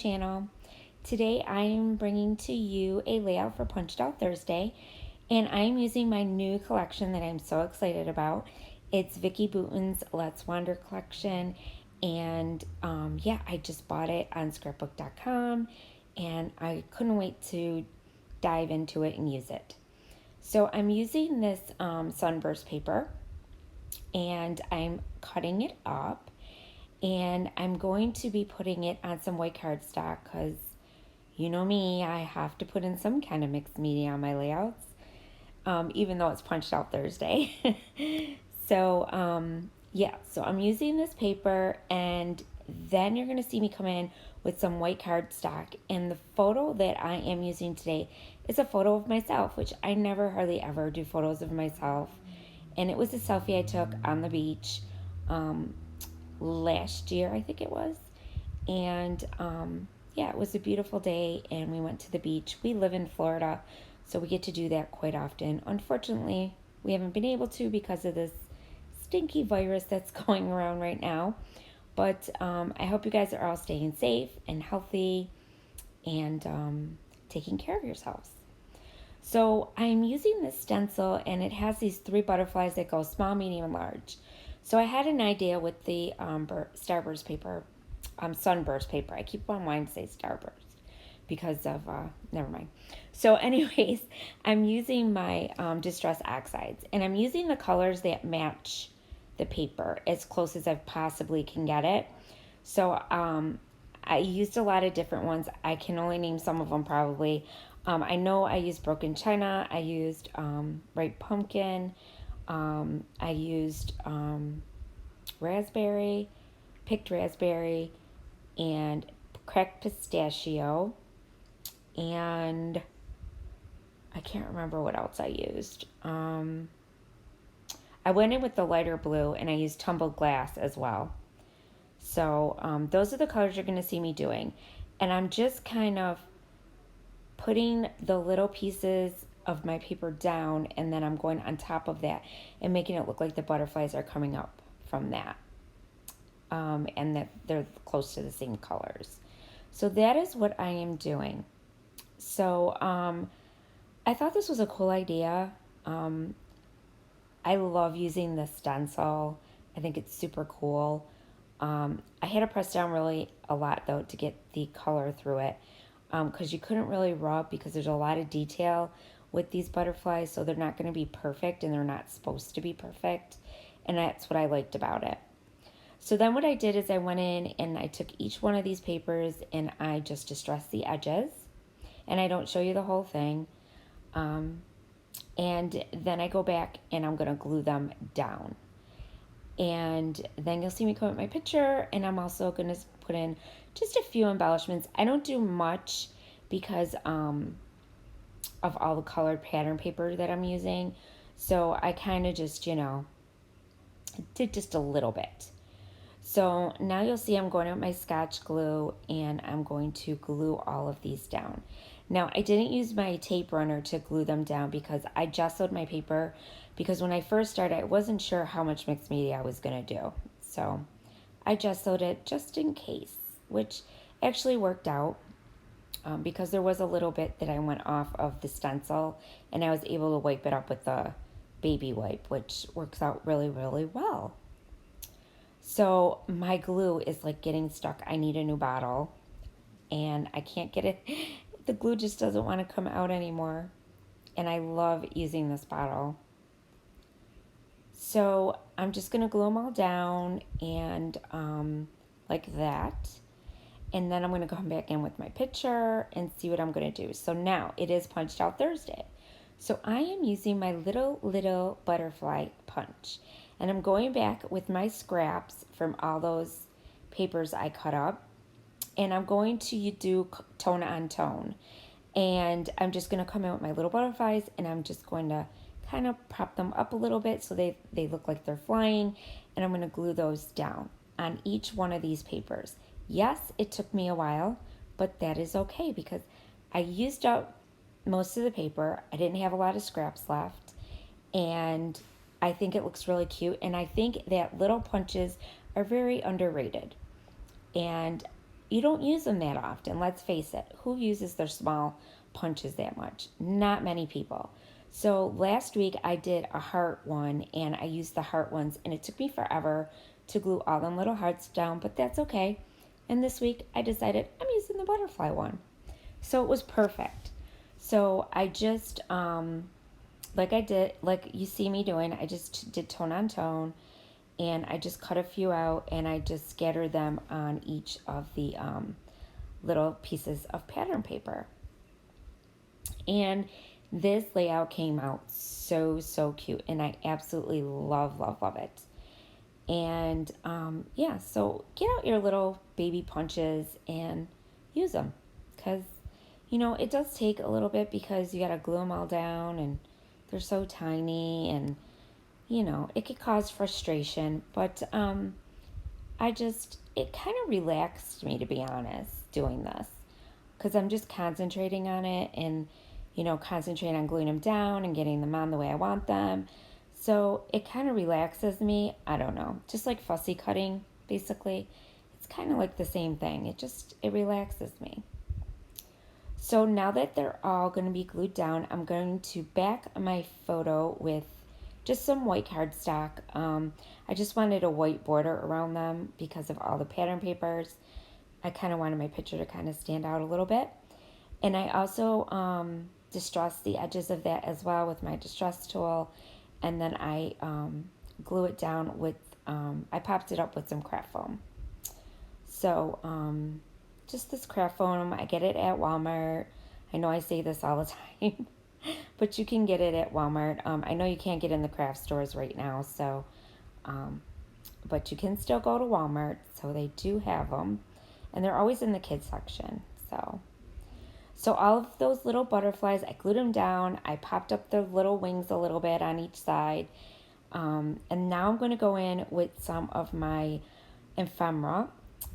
channel. Today I am bringing to you a layout for Punched Out Thursday, and I am using my new collection that I'm so excited about. It's Vicky Bouton's Let's Wander collection, and I just bought it on Scrapbook.com, and I couldn't wait to dive into it and use it. So I'm using this sunburst paper, and I'm cutting it up. And I'm going to be putting it on some white cardstock because you know me, I have to put in some kind of mixed media on my layouts, even though it's Punched Out Thursday. So I'm using this paper, and then you're going to see me come in with some white cardstock. And the photo that I am using today is a photo of myself, which I never hardly ever do photos of myself. And it was a selfie I took on the beach. Last year, I think it was. And it was a beautiful day, and we went to the beach. We live in Florida, so we get to do that quite often. Unfortunately, we haven't been able to because of this stinky virus that's going around right now. But I hope you guys are all staying safe and healthy and taking care of yourselves. So I'm using this stencil, and it has these 3 butterflies that go small, medium, and large. So I had an idea with the starburst paper, sunburst paper. I keep on wanting to say starburst because of, never mind. So anyways, I'm using my Distress Oxides, and I'm using the colors that match the paper as close as I possibly can get it. So I used a lot of different ones. I can only name some of them probably. I know I used Broken China. I used Ripe Pumpkin. I used raspberry, picked raspberry, and cracked pistachio, and I can't remember what else I used. I went in with the lighter blue, and I used tumbled glass as well. So those are the colors you're going to see me doing. And I'm just kind of putting the little pieces of my paper down, and then I'm going on top of that and making it look like the butterflies are coming up from that. And that they're close to the same colors. So that is what I am doing. So I thought this was a cool idea. I love using the stencil. I think it's super cool. I had to press down really a lot though to get the color through it, because you couldn't really rub because there's a lot of detail with these butterflies, so they're not going to be perfect, and they're not supposed to be perfect, and that's what I liked about it. So then what I did is I went in and I took each one of these papers and I just distressed the edges, and I don't show you the whole thing, and then I go back and I'm going to glue them down. And then you'll see me come with my picture, and I'm also going to put in just a few embellishments. I don't do much because of all the colored pattern paper that I'm using. So I kind of just, did just a little bit. So now you'll see I'm going with my Scotch glue, and I'm going to glue all of these down. Now, I didn't use my tape runner to glue them down because I gessoed my paper, because when I first started, I wasn't sure how much mixed media I was going to do. So I gessoed it just in case, which actually worked out because there was a little bit that I went off of the stencil, and I was able to wipe it up with the baby wipe, which works out really, really well. So my glue is like getting stuck. I need a new bottle, and I can't get it. The glue just doesn't want to come out anymore, and I love using this bottle. So I'm just going to glue them all down and like that. And then I'm going to come back in with my picture and see what I'm going to do. So now it is Punched Out Thursday. So I am using my little butterfly punch. And I'm going back with my scraps from all those papers I cut up. And I'm going to do tone on tone. And I'm just going to come in with my little butterflies, and I'm just going to kind of prop them up a little bit so they look like they're flying. And I'm going to glue those down on each one of these papers. Yes, it took me a while, but that is okay because I used up most of the paper. I didn't have a lot of scraps left, and I think it looks really cute, and I think that little punches are very underrated. And you don't use them that often. Let's face it. Who uses their small punches that much? Not many people. So last week I did a heart one, and I used the heart ones, and it took me forever to glue all them little hearts down, but that's okay. And this week I decided I'm using the butterfly one. So it was perfect. So I just, like you see me doing, I just did tone on tone, and I just cut a few out, and I just scattered them on each of the little pieces of pattern paper. And this layout came out so cute, and I absolutely love it. And yeah, so get out your little baby punches and use them, because it does take a little bit, because you got to glue them all down, and they're so tiny, and it could cause frustration, but it kind of relaxed me, to be honest, doing this, because I'm just concentrating on it, and concentrating on gluing them down and getting them on the way I want them. So it kind of relaxes me. I don't know, just like fussy cutting, basically. It's kind of like the same thing. It relaxes me. So now that they're all going to be glued down, I'm going to back my photo with just some white cardstock. I just wanted a white border around them because of all the pattern papers. I kind of wanted my picture to kind of stand out a little bit. And I also distressed the edges of that as well with my distress tool. And then I glue it down with, I popped it up with some craft foam. So just this craft foam, I get it at Walmart. I know I say this all the time, but you can get it at Walmart. I know you can't get in the craft stores right now, so, but you can still go to Walmart, so they do have them, and they're always in the kids section. So all of those little butterflies, I glued them down. I popped up the little wings a little bit on each side, and now I'm going to go in with some of my ephemera.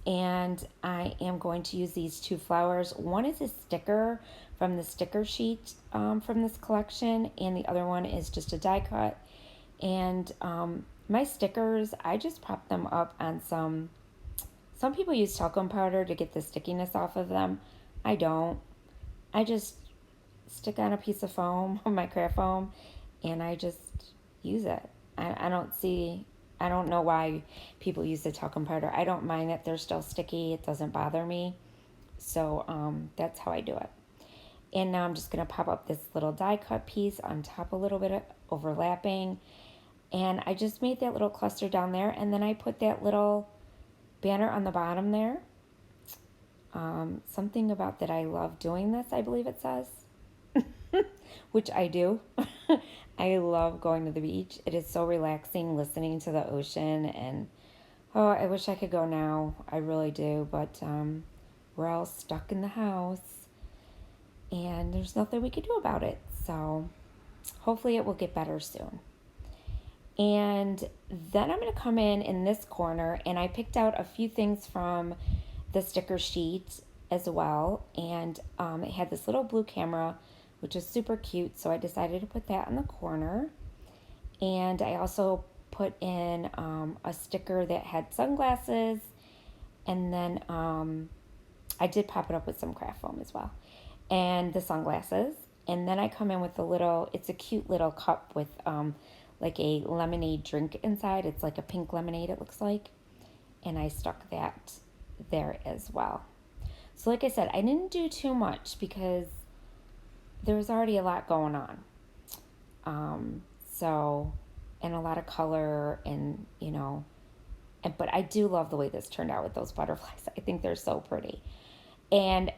And I am going to use these two flowers. One is a sticker from the sticker sheet from this collection, and the other one is just a die cut. And my stickers, I just pop them up on some people use talcum powder to get the stickiness off of them. I don't. I just stick on a piece of foam, my craft foam, and I just use it. I don't know why people use the talcum powder. I don't mind that they're still sticky. It doesn't bother me. So that's how I do it. And now I'm just going to pop up this little die cut piece on top, a little bit of overlapping. And I just made that little cluster down there. And then I put that little banner on the bottom there. Something about that I love doing this, I believe it says. Which I do. I love going to the beach. It is so relaxing listening to the ocean, and I wish I could go now. I really do, but we're all stuck in the house, and there's nothing we can do about it. So hopefully it will get better soon. And then I'm going to come in this corner, and I picked out a few things from the sticker sheet as well, and it had this little blue camera, which is super cute, so I decided to put that in the corner. And I also put in a sticker that had sunglasses, and then I did pop it up with some craft foam as well, and the sunglasses. And then I come in with it's a cute little cup with like a lemonade drink inside. It's like a pink lemonade, it looks like, and I stuck that there as well. So like I said, I didn't do too much because there was already a lot going on. And a lot of color, and but I do love the way this turned out with those butterflies. I think they're so pretty. And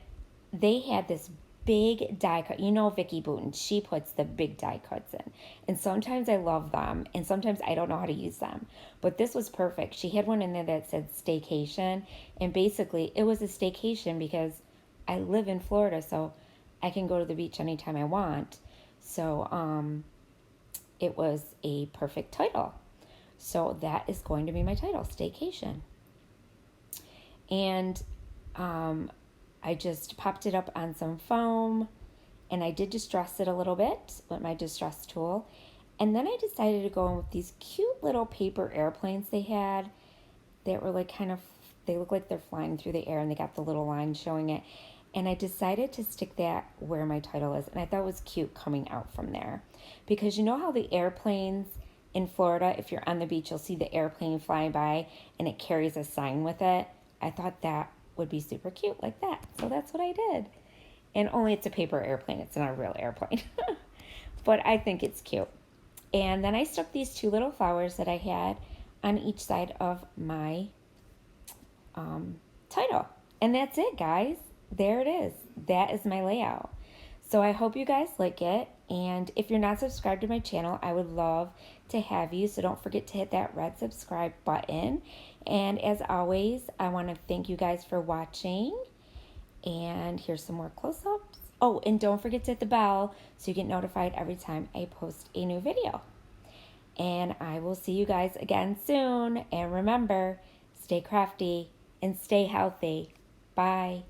they had this big die cut. Vicki Booten, she puts the big die cuts in. And sometimes I love them, and sometimes I don't know how to use them. But this was perfect. She had one in there that said Staycation, and basically it was a staycation because I live in Florida, so I can go to the beach anytime I want. So it was a perfect title. So that is going to be my title, Staycation. And I just popped it up on some foam, and I did distress it a little bit with my distress tool. And then I decided to go in with these cute little paper airplanes they had that were like kind of they look like they're flying through the air and they got the little line showing it. And I decided to stick that where my title is. And I thought it was cute coming out from there. Because you know how the airplanes in Florida, if you're on the beach, you'll see the airplane flying by and it carries a sign with it. I thought that would be super cute like that. So that's what I did. And only it's a paper airplane. It's not a real airplane. But I think it's cute. And then I stuck these 2 little flowers that I had on each side of my title. And that's it, guys. There it is. That is my layout. So I hope you guys like it. And if you're not subscribed to my channel, I would love to have you. So don't forget to hit that red subscribe button. And as always, I want to thank you guys for watching. And here's some more close-ups. Oh, and don't forget to hit the bell so you get notified every time I post a new video. And I will see you guys again soon. And remember, stay crafty and stay healthy. Bye.